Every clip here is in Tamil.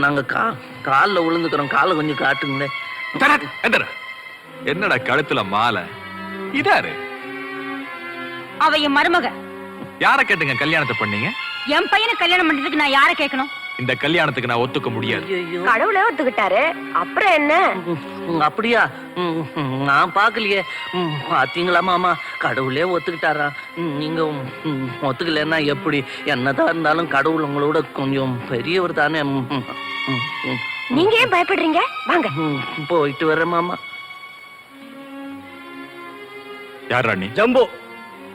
நாங்க காலில் விழுந்துக்கிறோம், காலை கொஞ்சம் காட்டுங்களேன். என்னடா கழுத்துல மாலை? இதாரு அவ என் மருமக. யார கேட்டுங்க கல்யாணத்தை பண்ணீங்க? என் பையனை கல்யாணம் பண்றதுக்கு நான் யார கேட்கணும்? இந்த கல்யாணத்துக்கு நான் ஒத்துக்க முடியாது. கடவுளே ஒத்துக்கிட்டாரு, அப்புறம் என்ன? அப்படியா? நான் பாக்கலையே. பாத்தீங்களா மாமா, கடவுளே ஒத்துக்கிட்டாரா? நீங்க ஒத்துக்கலன்னா எப்படி? என்னதான் இருந்தாலும் கடவுள் உங்களோட கொஞ்சம் பெரியவர் தானே. நீங்க ஏன் பயப்படுறீங்க? வாங்க போயிட்டு வர்றேன் மாமா. யார் ராணி? ஜம்பு.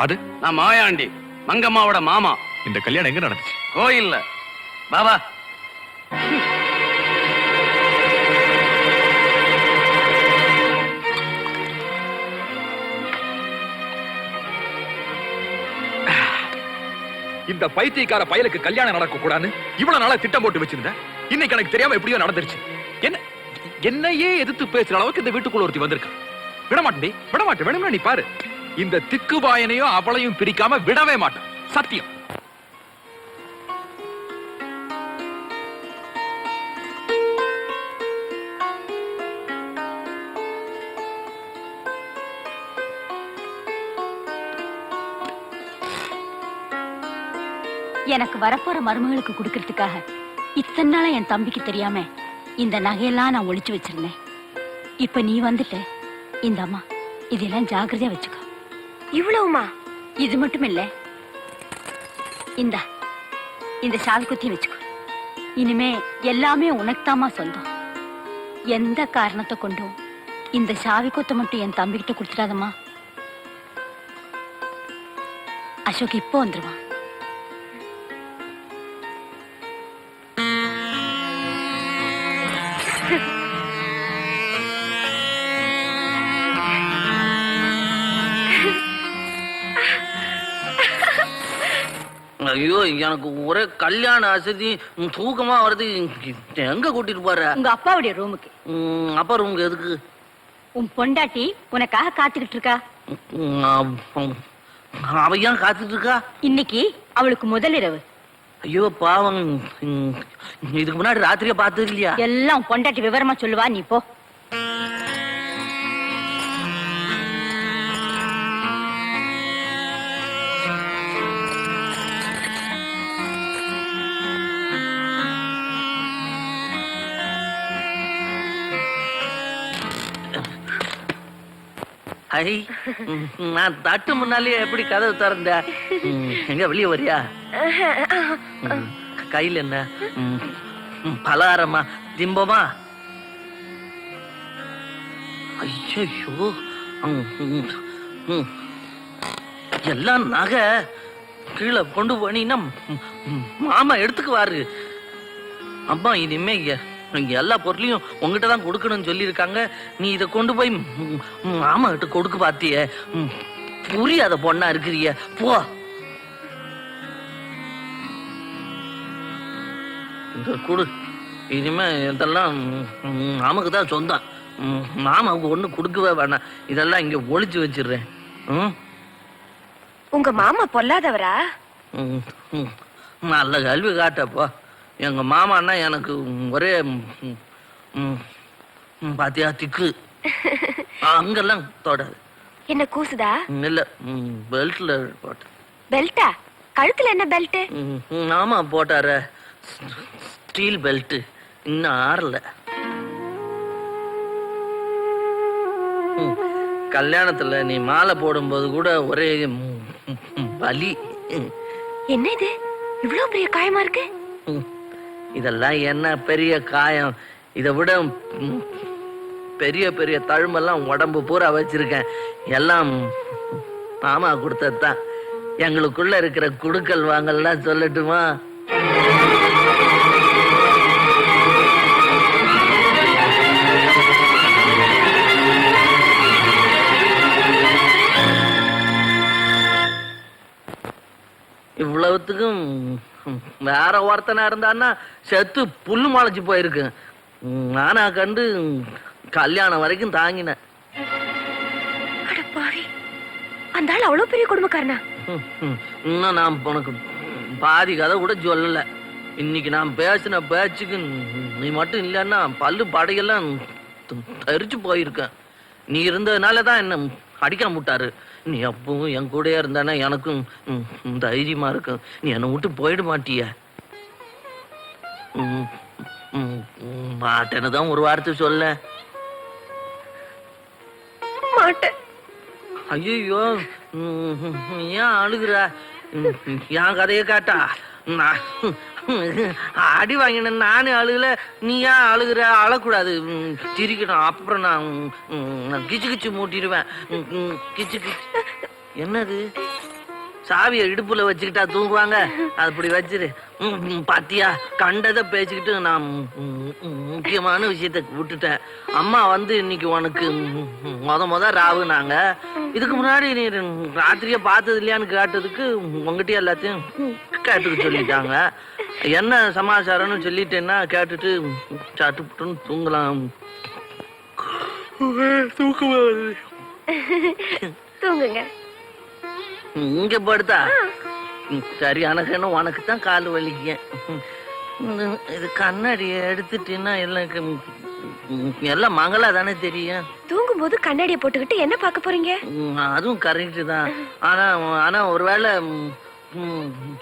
அது நான் மாயாண்டி, மங்கம்மாவோட மாமா. இந்த கல்யாணம் எங்க நடந்துச்சு? கோயில்ல. பாபா இந்த பைத்தியக்கார பயலுக்கு கல்யாணம் நடக்க கூடாது இவ்வளவு நாளா திட்டம் போட்டு வச்சிருந்தேன். இன்னைக்கு எனக்கு தெரியாம எப்படியோ நடந்துருச்சு. என்னையே எதிர்த்து பேசுற அளவுக்கு இந்த வீட்டுக்குள்ள ஒருத்தி வந்திருக்கா. விடமாட்டே, விடமாட்டேன். வேணும்னா நீ பாரு, இந்த திக்குபாயனையும் அவளையும் பிரிக்காம விடவே மாட்டேன், சத்தியம். எனக்கு வரப்போற மருமகளுக்கு கொடுக்கறதுக்காக இத்தனை நாளா என் தம்பிக்கு தெரியாம இந்த நகையெல்லாம் நான் ஒளிச்சு வச்சிருந்தேன். இப்ப நீ வந்துட்ட. இந்த அம்மா இதெல்லாம் ஜாக்கிரதையா வச்சுக்கோ. இவ்வளவுமா? இது மட்டும் இல்ல, இந்த ஷால் குத்தி வச்சுக்கோ. இனிமே எல்லாமே உனக்குதாமா சொந்தம். எந்த காரணத்தை கொண்டும் இந்த சாவி கொத்த மட்டும் என் தம்பிக்கிட்ட கொடுத்துடாதம்மா. அசோக் இப்போ வந்துருவான். ஐயோ, எனக்கு ஒரே கல்யாண அசதி, தூக்கமா வருது. எங்க கூட்டிட்டு போற? உங்க அப்பாவுடைய ரூமுக்கு. அப்பா ரூமுக்கு எதுக்கு? உன் பொண்டாட்டி உனக்காக காத்துக்கிட்டு இருக்கா. அவ ஏன் காத்துட்டு இருக்கா? இன்னைக்கு அவளுக்கு முதல் இரவு. ஐயோ பாவம், இதுக்கு முன்னாடி ராத்திரியா பார்த்தது இல்லையா? எல்லாம் பொண்டாட்டி விவரமா சொல்லுவா, நீ போ. நான் தட்டு முன்னாலேயே எப்படி கதவு திறந்த? எங்க வெளியே வரியா? கையில் என்ன பலகாரமா திம்பமா? ஐயோ, எல்லாம் நகை கீழே கொண்டு போனீங்கன்னா மாமா எடுத்துக்குவாரு. அம்மா இனிமே எல்லா பொருளையும் உங்ககிட்ட தான் கொடுக்கணும்னு சொல்லியிருக்காங்க. நீ இதை கொண்டு போய் மாமா கிட்ட கொடுக்க பாத்திய. புரியாத பொண்ணா இருக்கிறிய, போ. கொடு. இனிமே இதெல்லாம் மாமாக்கு தான் சொந்தம். மாமாவுக்கு ஒண்ணு கொடுக்கவே வேணாம். இதெல்லாம் இங்க ஒளிச்சு வச்சிடுறேன். உங்க மாமா பொல்லாதவரா? நல்ல கல்வி காட்டப்போ. எங்க மாமான்னா எனக்கு ஒரே பாத்தியா திக்கு. அங்கெல்லாம் தொடாது. என்ன கூசுதா? இல்ல, பெல்ட்ல போட்ட. பெல்ட்டா? கழுத்துல என்ன பெல்ட்? ஆமா போட்டார, ஸ்டீல் பெல்ட். இன்னும் ஆறல. கல்யாணத்துல நீ மாலை போடும்போது கூட ஒரே வலி. என்ன இது இவ்வளவு பெரிய காயமா இருக்கு? இதெல்லாம் என்ன பெரிய காயம்? இதை விட பெரிய பெரிய தழும்பெல்லாம் உடம்பு பூரா வச்சிருக்கேன். எல்லாம் மாமா கொடுத்ததுதான். எங்களுக்குள்ள இருக்கிற குடுக்கல் வாங்கல்லாம் சொல்லட்டுமா? இவ்வளவுத்துக்கும் வேற ஒருத்தனா இருந்தான்னா செத்து புல்லு முளைச்சு போயிருக்கு. நானா கண்டு கல்யாணம் வரைக்கும் தாங்கினேன். அந்த ஆள் அவ்வளவு பெரிய குடும்பக்காரனா? இன்னும் நான் உனக்கு பாதி கதை கூட சொல்லல. இன்னைக்கு நான் பேசின பேச்சுக்கு நீ மட்டும் இல்லைன்னா பல்லு படையெல்லாம் தரிச்சு போயிருக்கேன். நீ இருந்ததுனால தான் என்ன அடிக்காம விட்டாரு. நீ அப்பவும் என் கூடயே இருந்தானே எனக்கும் தைரியமா இருக்கும். நீ என்னை விட்டு போயிட மாட்டிய. மாட்டேன்னு தான் ஒரு வார்த்தை சொல்ல. மாட்டேன். ஐயோ ஏன் அழுகுற? என் கதையை காட்டா நான் அடி வாங்கின நானே அழுகல, நீ ஏன் அழுகுற? அழக்கூடாது, சிரிக்கணும். அப்புறம் நான் கிச்சு கிச்சு மூட்டிடுவேன். கிச்சு கிச்சு. என்னது? சாவியை இடுப்புல வச்சுக்கிட்டா தூங்குவாங்க? அப்படி வச்சிரு. பாத்தியா, கண்டதை பேசிக்கிட்டு நான் முக்கியமான விஷயத்த விட்டுட்டேன். அம்மா வந்து இன்னைக்கு உனக்கு முத ராவுனாங்க. இதுக்கு முன்னாடி நீ ராத்திரியா பார்த்தது இல்லையான்னு கேட்டதுக்கு உங்ககிட்ட எல்லாத்தையும் கேட்டுக்க சொல்லிட்டாங்க. என்ன சமாச்சாரம்னு சொல்லிட்டேன்னா கேட்டுட்டு சட்டுப்புட்டுன்னு தூங்கலாம். தூங்குங்க. இங்க படுத்தா சரி. எனக்கு உனக்கு தான் கால் வலிக்க. இது கண்ணாடி எடுத்துட்டீங்கன்னா எல்லாம் மங்களா தானே தெரியும். தூங்கும் போது கண்ணாடியை போட்டுக்கிட்டு என்ன பார்க்க போறீங்க? அதுவும் கரெக்ட் தான். ஆனா ஒருவேளை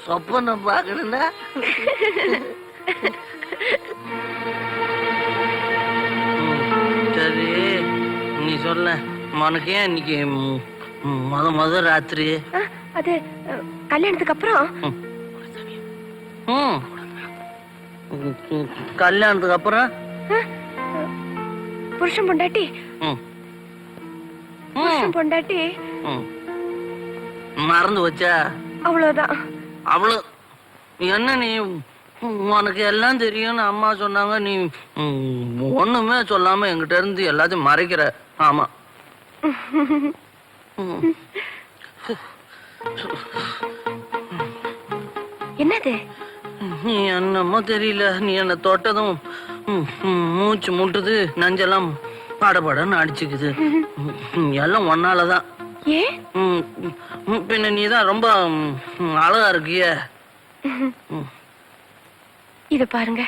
சொப்பனை பார்க்கணும்னா சரி நீ சொல்ல. உனக்கு ஏன் இன்னைக்கு முத ராத்திரி? அது கல்யாணத்துக்கு அப்புறம். கல்யாணத்துக்கு அப்புறம் புருஷன் பொண்டாட்டி மறந்து வச்சா? அவ்வளவுதான். அவ்வளவு என்ன? நீ உனக்கு எல்லாம் தெரியும்னு அம்மா சொன்னாங்க. நீ ஒண்ணுமே சொல்லாம என்கிட்ட இருந்து எல்லாத்தையும் மறைக்கிற. ஆமா. என்னது? நீ என்னமோ தெரியல. நீ என்ன தொட்டதும் மூச்சு முட்டுது, நஞ்செல்லாம் படபடன்னு அடிச்சுக்குது. எல்லாம் ஒன்னாலதான். பின்ன நீதான் ரொம்ப அழகா இருக்கிய. இத பாருங்க,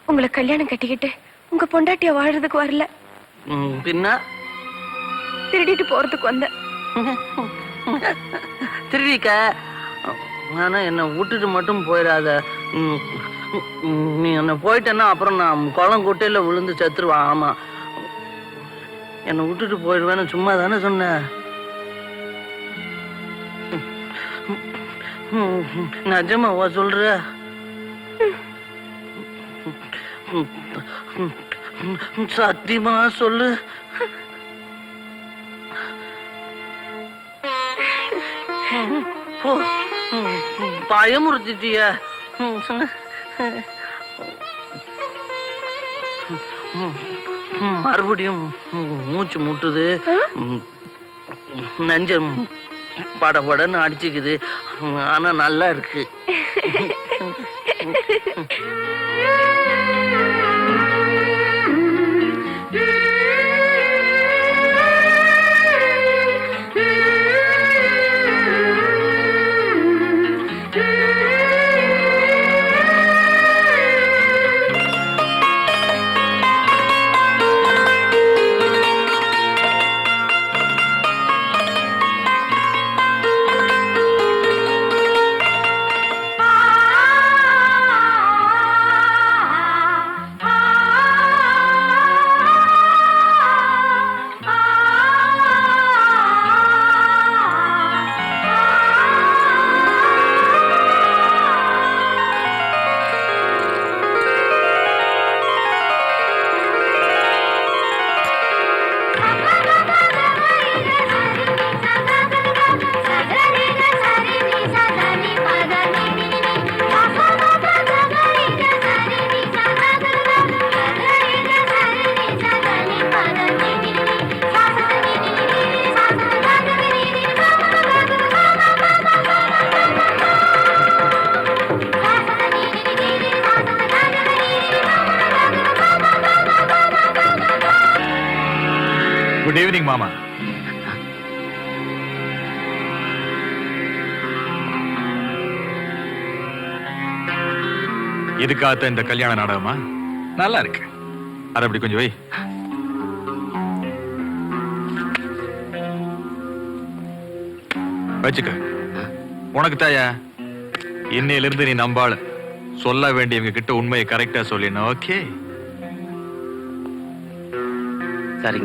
உங்களை கல்யாணம் கட்டிக்கிட்டு உங்க பொண்டாட்டிய வாழறதுக்கு வரல. பின்ன திருடிட்டு போறதுக்கு வந்த. திருடிக்க? ஆனா என்ன விட்டுட்டு மட்டும் போயிடாத. நீ என்ன போயிட்டேன்னா அப்புறம் நான் குளம் குட்டையில விழுந்து செத்துருவா. ஆமா, என்னை விட்டுட்டு போயிடுவேன்னு சும்மா தானே சொன்ன. நிஜமாவா சொல்ற? சத்தியமா சொல்லு. பயமுறுத்திட்டிய. மறுபடியும் மூச்சு முட்டுது, நெஞ்சம் படபடன்னு அடிச்சுக்குது. ஆனா நல்லா இருக்கு. குட் ஈவினிங் மாமா. இதுக்காகத்தான் இந்த கல்யாண நாடகமா? நல்லா இருக்கு. அத அப்படி கொஞ்சம் வை. வச்சுக்க. உனக்கு தாயா, இன்னையில இருந்து நீ நம்பாள. சொல்ல வேண்டியவங்க கிட்ட உண்மையை கரெக்டா சொல்லிடணும். ஓகே? சரிங்க.